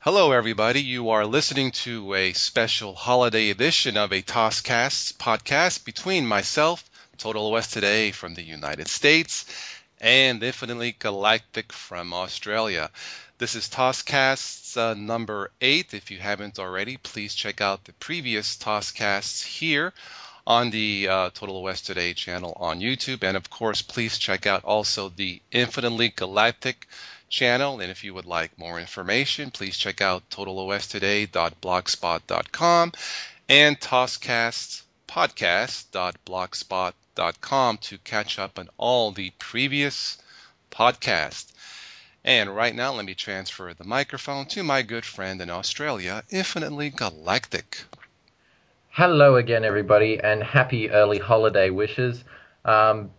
Hello, everybody. You are listening to a special holiday edition of a TosCasts podcast between myself, Total West Today from the United States, and Infinitely Galactic from Australia. This is TosCasts number 8. If you haven't already, please check out the previous TosCasts here on the Total West Today channel on YouTube. And of course, please check out also the Infinitely Galactic channel. And if you would like more information, please check out totalosttoday.blogspot.com and toscastspodcast.blogspot.com to catch up on all the previous podcasts. And right now, let me transfer the microphone to my good friend in Australia, Infinitely Galactic. Hello again, everybody, and happy early holiday wishes.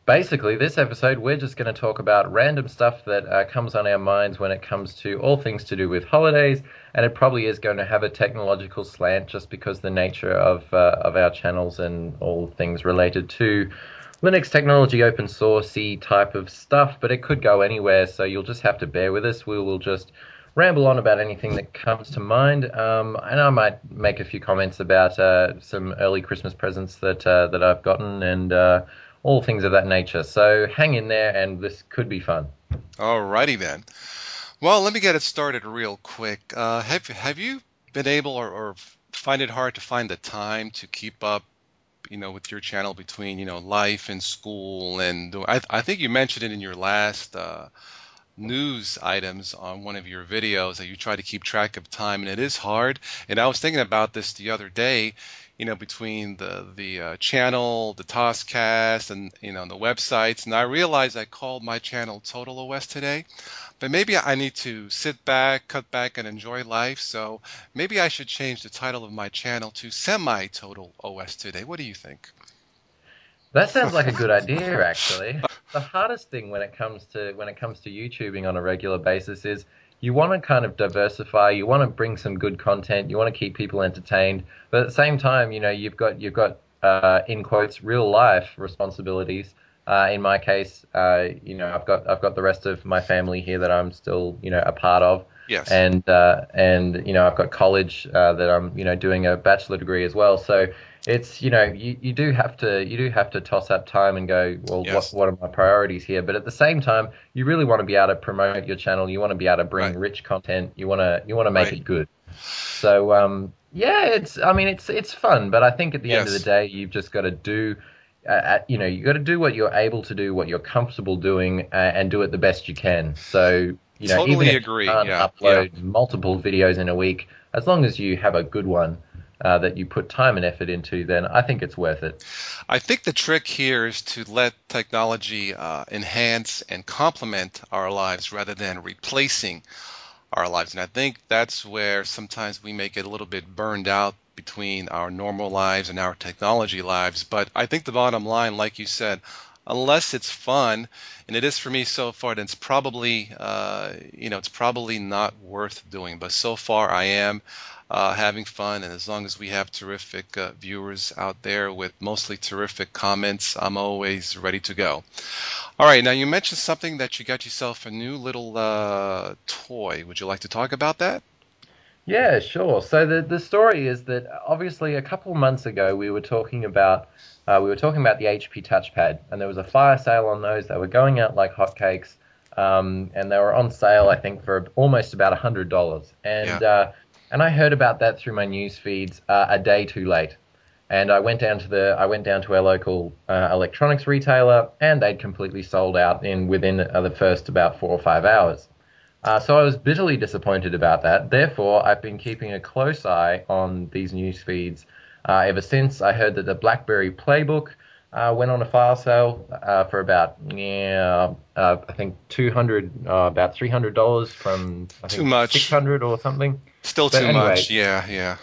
Basically, this episode, we're just going to talk about random stuff that comes on our minds when it comes to all things to do with holidays, and it probably is going to have a technological slant just because the nature of our channels and all things related to Linux technology, open sourcey type of stuff, but it could go anywhere, so you'll just have to bear with us. We will just ramble on about anything that comes to mind, and I might make a few comments about some early Christmas presents that I've gotten and all things of that nature. So hang in there, and this could be fun. Alrighty then. Well, let me get it started real quick. Have you been able or find it hard to find the time to keep up, with your channel between, life and school and I think you mentioned it in your last news items on one of your videos that you try to keep track of time, and it is hard. And I was thinking about this the other day, between the channel, the TosCast, and the websites, and I realized I called my channel Total OS today, but maybe I need to sit back, cut back, and enjoy life. So maybe I should change the title of my channel to Semi Total OS today. What do you think? That sounds like a good idea, actually. The hardest thing when it comes to YouTubing on a regular basis is you want to kind of diversify, you want to bring some good content, you want to keep people entertained, but at the same time, you've got in quotes real life responsibilities. In my case, I've got the rest of my family here that I'm still a part of, Yes. and I've got college that I'm doing a bachelor degree as well. So it's you do have to toss up time and go, well, what Yes. what are my priorities here? But at the same time, you really want to be able to promote your channel. You want to be able to bring Right. rich content. You want to make Right. it good. So yeah, it's fun, but I think at the end of the Yes. day, you've just got to do. You got to do what you're able to do, what you're comfortable doing, and do it the best you can. So, even Totally if you agree. can't Yeah. Yeah. upload multiple videos in a week, as long as you have a good one that you put time and effort into, then I think it's worth it. I think the trick here is to let technology enhance and complement our lives rather than replacing our lives. And I think that's where sometimes we may get a little bit burned out between our normal lives and our technology lives. But I think the bottom line, like you said, unless it's fun, and it is for me so far, then it's probably not worth doing. But so far, I am having fun, and as long as we have terrific viewers out there with mostly terrific comments, I'm always ready to go. All right, now you mentioned something that you got yourself a new little toy. Would you like to talk about that? Yeah, sure. So the story is that obviously a couple of months ago we were talking about the HP touchpad, and there was a fire sale on those. They were going out like hotcakes, and they were on sale I think for almost about $100. Yeah. And I heard about that through my news feeds a day too late. And I went down to our local electronics retailer, and they'd completely sold out in within the first about 4 or 5 hours. So I was bitterly disappointed about that. Therefore, I've been keeping a close eye on these news feeds ever since. I heard that the BlackBerry Playbook went on a file sale for about I think about $300 from I Too think much. 600 or something. Still But too anyway, much. Yeah, yeah.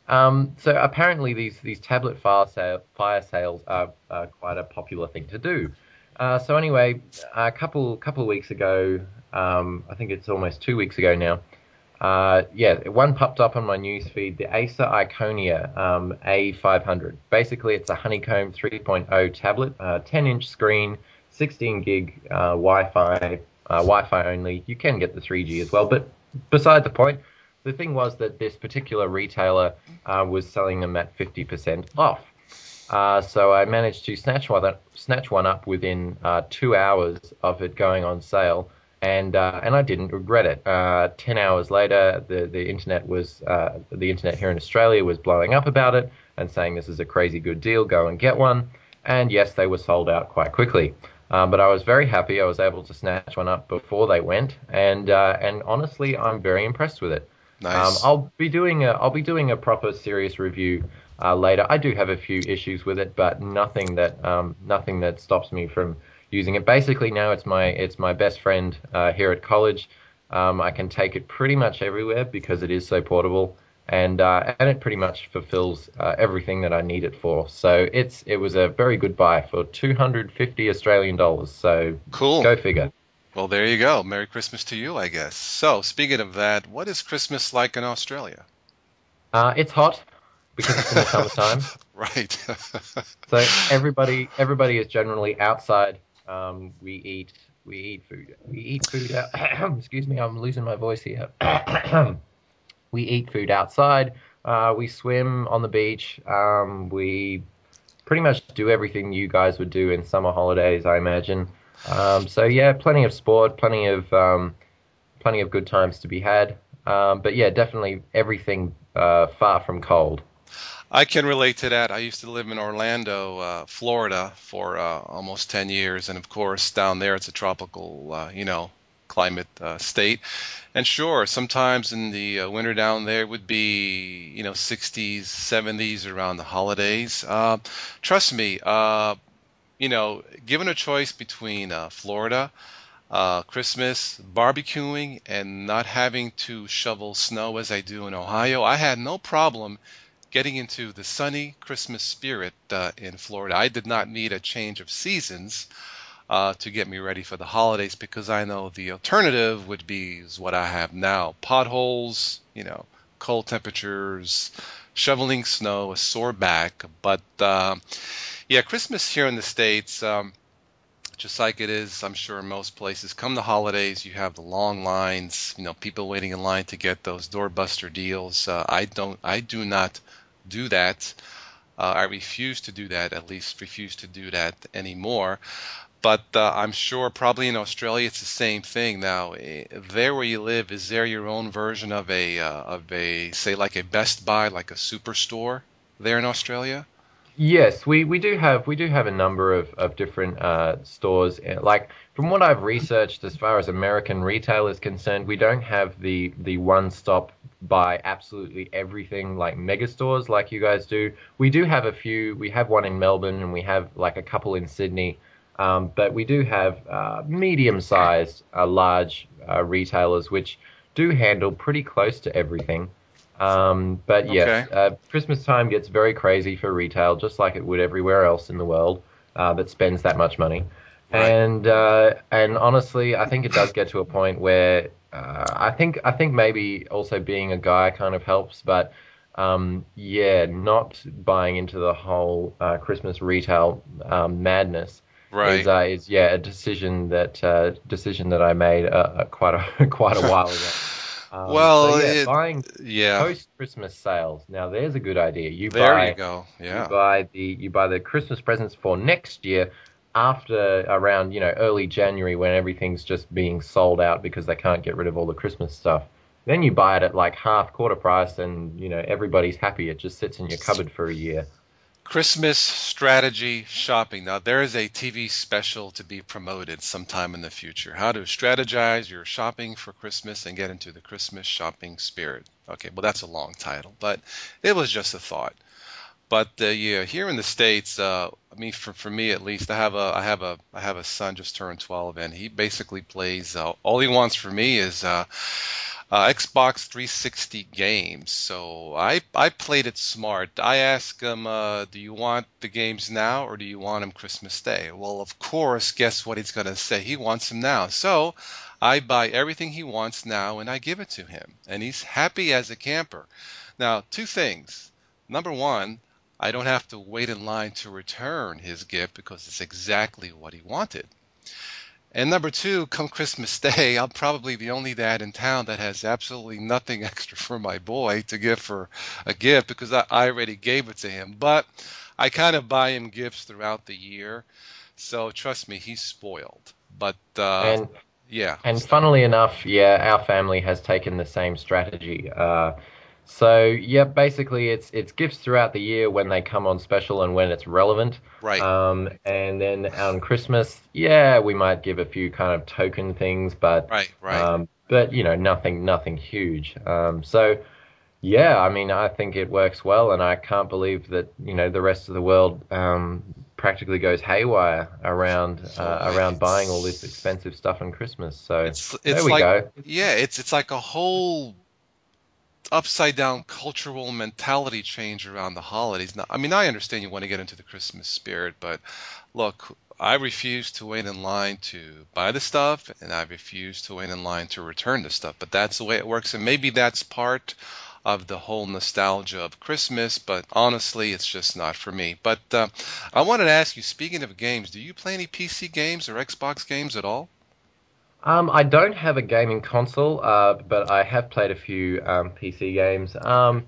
so apparently these tablet fire sales are quite a popular thing to do. So anyway, a couple of weeks ago, I think it's almost 2 weeks ago now. Yeah, one popped up on my news feed, the Acer Iconia A500. Basically, it's a Honeycomb 3.0 tablet, 10-inch screen, 16 gig Wi-Fi only. You can get the 3G as well, but beside the point. the thing was that this particular retailer was selling them at 50% off. So I managed to snatch one up within 2 hours of it going on sale, and I didn't regret it. 10 hours later, the internet here in Australia was blowing up about it and saying this is a crazy good deal, go and get one. And yes, they were sold out quite quickly. But I was very happy I was able to snatch one up before they went, and honestly, I'm very impressed with it. Nice. I'll be doing a proper serious review later. I do have a few issues with it, but nothing that stops me from using it. Basically, now it's my best friend here at college. I can take it pretty much everywhere because it is so portable, and it pretty much fulfills everything that I need it for. So it was a very good buy for 250 Australian dollars. So Cool. go figure. Well, there you go. Merry Christmas to you, I guess. So, speaking of that, what is Christmas like in Australia? It's hot because it's in the summertime. Right. So everybody is generally outside. We eat food out. Excuse me, I'm losing my voice here. We eat food outside. We swim on the beach. We pretty much do everything you guys would do in summer holidays, I imagine. So yeah, plenty of sport, plenty of good times to be had. But yeah, definitely everything far from cold. I can relate to that. I used to live in Orlando, Florida, for almost 10 years, and of course, down there it's a tropical, climate state. And sure, sometimes in the winter down there would be, 60s, 70s around the holidays. Trust me, given a choice between Florida, Christmas, barbecuing, and not having to shovel snow as I do in Ohio, I had no problem getting into the sunny Christmas spirit in Florida. I did not need a change of seasons to get me ready for the holidays because I know the alternative would be is what I have now: potholes, cold temperatures, shoveling snow, a sore back. But yeah, Christmas here in the States. Just like it is, I'm sure in most places, come the holidays, you have the long lines, people waiting in line to get those doorbuster deals. I do not do that. I refuse to do that, at least refuse to do that anymore. But I'm sure probably in Australia it's the same thing. Now, there where you live, is there your own version of a say like a Best Buy, like a superstore there in Australia? Yes, we do have a number of different stores. Like from what I've researched, as far as American retail is concerned, we don't have the one stop buy absolutely everything like mega stores like you guys do. We do have a few. We have one in Melbourne and we have like a couple in Sydney. But we do have medium-sized, large retailers which do handle pretty close to everything. But Okay, yes, Christmas time gets very crazy for retail, just like it would everywhere else in the world that spends that much money. right. And honestly, I think it does get to a point where I think maybe also being a guy kind of helps, but yeah, not buying into the whole Christmas retail madness is Right. yeah a decision that I made quite a quite a while ago. So Well, yeah, buying yeah, post-Christmas sales. Now there's a good idea. You there you buy go. you Yeah. buy the you buy the Christmas presents for next year after around, early January when everything's just being sold out because they can't get rid of all the Christmas stuff. Then you buy it at like half quarter price and everybody's happy. It just sits in your cupboard for a year. Christmas strategy shopping. Now, there is a TV special to be promoted sometime in the future. How to strategize your shopping for Christmas and get into the Christmas shopping spirit. Okay, well, that's a long title, but it was just a thought. But yeah, here in the States, I mean, for me at least, I have a son just turned 12, and he basically plays. All he wants for me is Xbox 360 games. So I played it smart. I asked him, "Do you want the games now, or do you want them Christmas Day?" Well, of course, guess what he's gonna say? He wants them now. So I buy everything he wants now, and I give it to him, and he's happy as a camper. Now, two things. Number one, I don't have to wait in line to return his gift because it's exactly what he wanted. And number two, come Christmas Day, I'm probably the only dad in town that has absolutely nothing extra for my boy to give for a gift because I already gave it to him. But I kind of buy him gifts throughout the year. So trust me, he's spoiled. But And yeah, And so funnily enough, yeah, our family has taken the same strategy. So yeah, basically it's gifts throughout the year when they come on special and when it's relevant. right, And then on Christmas, yeah, we might give a few kind of token things, right. but you know, nothing huge. So yeah, I mean, I think it works well, and I can't believe that, you know, the rest of the world practically goes haywire Boy, around buying all this expensive stuff on Christmas. So there it's we like go. yeah, it's like a whole upside down cultural mentality change around the holidays. Now, I mean, I understand you want to get into the Christmas spirit, but look, I refuse to wait in line to buy the stuff, and I refuse to wait in line to return the stuff. But that's the way it works, and maybe that's part of the whole nostalgia of Christmas, but honestly, it's just not for me. But I wanted to ask you, speaking of games, do you play any PC games or Xbox games at all? I don't have a gaming console, but I have played a few PC games. Okay,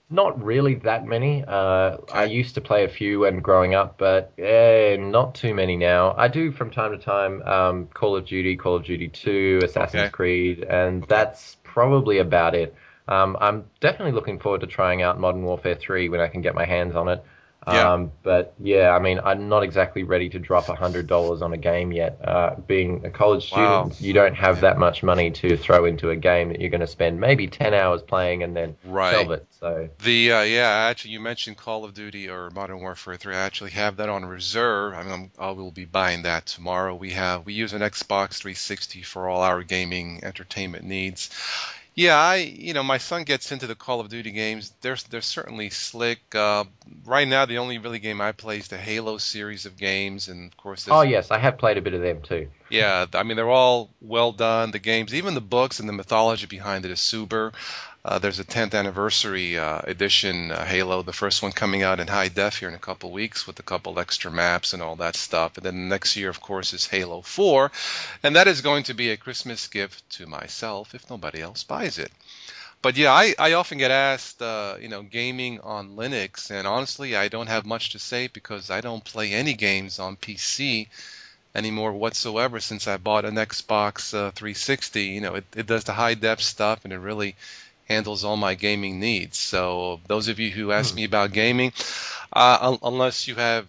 Not really that many. I okay, used to play a few when growing up, but not too many now. I do from time to time Call of Duty, Call of Duty 2, Assassin's okay, Creed, and okay. that's probably about it. I'm definitely looking forward to trying out Modern Warfare 3 when I can get my hands on it. Yeah. But yeah, I mean, I'm not exactly ready to drop $100 on a game yet. Being a college Wow. student, you don't have Yeah. that much money to throw into a game that you're going to spend maybe 10 hours playing and then Right. shelve it. So, Yeah, actually, you mentioned Call of Duty or Modern Warfare 3. I actually have that on reserve. I mean, I will be buying that tomorrow. We use an Xbox 360 for all our gaming entertainment needs. Yeah, my son gets into the Call of Duty games. They're certainly slick. Right now, the only really game I play is the Halo series of games, and of course, oh there's yes, I have played a bit of them too. yeah, I mean they're all well done. The games, even the books and the mythology behind it is super. There's a 10th anniversary edition Halo, the first one coming out in high def here in a couple weeks with a couple extra maps and all that stuff. And then next year, of course, is Halo 4, and that is going to be a Christmas gift to myself if nobody else buys it. But yeah, I often get asked, gaming on Linux, and honestly, I don't have much to say because I don't play any games on PC anymore whatsoever since I bought an Xbox 360. It does the high def stuff and it really handles all my gaming needs. So those of you who ask Hmm. me about gaming, unless you have,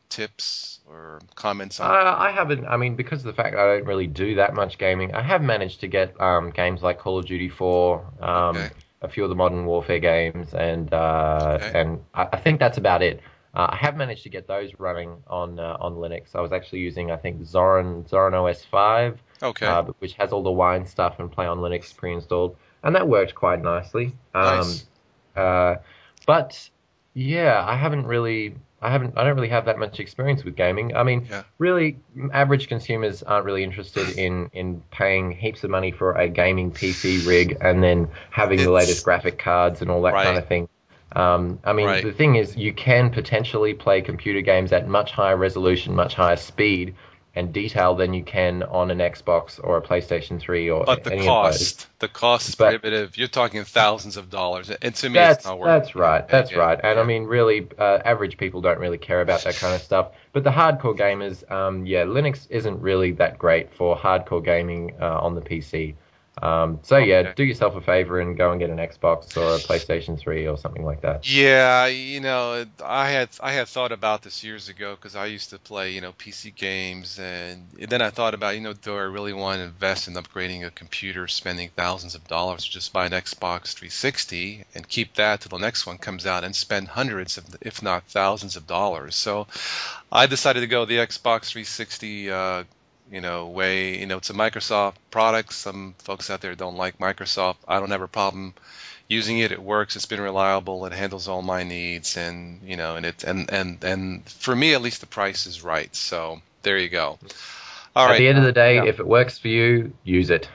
tips or comments on. I haven't, I mean, because of the fact that I don't really do that much gaming, I have managed to get games like Call of Duty 4, Okay, a few of the Modern Warfare games, okay, and I think that's about it. I have managed to get those running on Linux. I was actually using, I think, Zorin OS 5, okay, which has all the wine stuff and play on Linux pre-installed, and that worked quite nicely. nice. Uh, but yeah, I don't really have that much experience with gaming. I mean, Yeah, really, average consumers aren't really interested in paying heaps of money for a gaming PC rig and then having the latest it's graphic cards and all that kind right, of thing. I mean, right. the thing is, you can potentially play computer games at much higher resolution, much higher speed and detail than you can on an Xbox or a PlayStation 3 or But the any of those. cost is But prohibitive. You're talking thousands of dollars, and to me, it's not worth it. That's Yeah, right. yeah, That's yeah, right. And I yeah. mean, really, average people don't really care about that kind of stuff. But the hardcore gamers, yeah, Linux isn't really that great for hardcore gaming on the PC. So yeah, Okay. do yourself a favor and go and get an Xbox or a PlayStation 3 or something like that. Yeah, I had thought about this years ago because I used to play, PC games, and then I thought about, do I really want to invest in upgrading a computer, spending thousands of dollars to just buy an Xbox 360 and keep that till the next one comes out and spend hundreds of, if not thousands of dollars. So I decided to go the Xbox 360, way. It's a Microsoft product. Some folks out there don't like Microsoft. I don't have a problem using it. It works. It's been reliable. It handles all my needs, and and for me at least, the price is right. So there you go. All At right. the end of the day, Yeah. if it works for you, use it.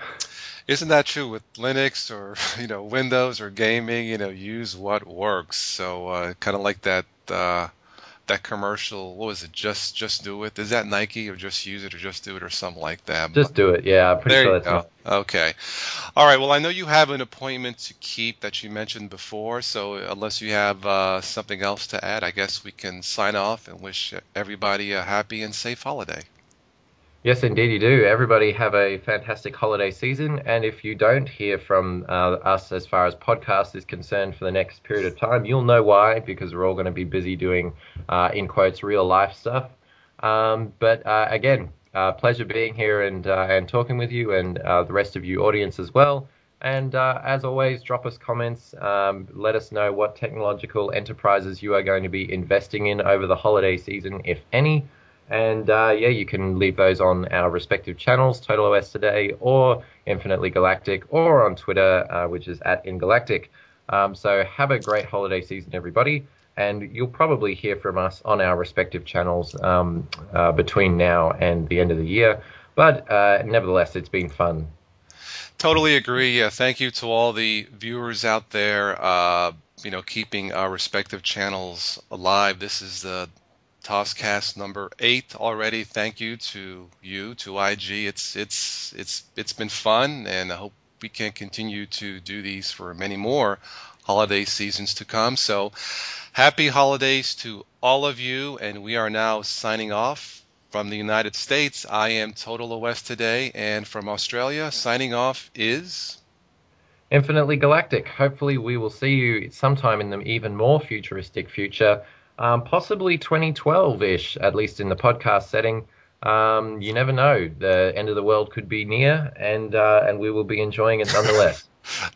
Isn't that true with Linux or Windows or gaming? Use what works. So kind of like that that commercial. What was it? Just do it. Is that Nike or just use it or just do it or something like that? But Just do it. Yeah, I'm pretty there sure you that's go. not. Okay. All right. Well, I know you have an appointment to keep that you mentioned before, so unless you have something else to add, I guess we can sign off and wish everybody a happy and safe holiday. Yes, indeed, you do. Everybody have a fantastic holiday season. And if you don't hear from us as far as podcast is concerned for the next period of time, you'll know why, because we're all going to be busy doing, in quotes, real life stuff. But again, pleasure being here and talking with you and the rest of you audience as well. And as always, drop us comments. Let us know what technological enterprises you are going to be investing in over the holiday season, if any. And yeah, you can leave those on our respective channels, Total OS Today or Infinitely Galactic, or on Twitter, which is at InGalactic. So have a great holiday season, everybody. And you'll probably hear from us on our respective channels between now and the end of the year. But nevertheless, it's been fun. Totally agree. Yeah, thank you to all the viewers out there, keeping our respective channels alive. This is the TosCast number 8 already. Thank you to IG. It's been fun, and I hope we can continue to do these for many more holiday seasons to come. So happy holidays to all of you, and we are now signing off. From the United States, I am Total OS today, and from Australia, signing off is. Infinitely Galactic. Hopefully, we will see you sometime in the even more futuristic future, possibly 2012-ish, at least in the podcast setting. You never know. The end of the world could be near, and we will be enjoying it nonetheless.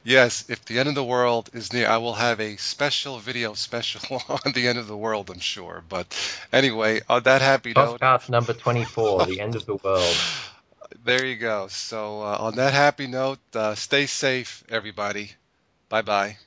Yes, if the end of the world is near, I will have a special video special on the end of the world, I'm sure. But anyway, on that happy note, TosCast number 24, the end of the world. there you go. So, on that happy note, stay safe, everybody. Bye bye.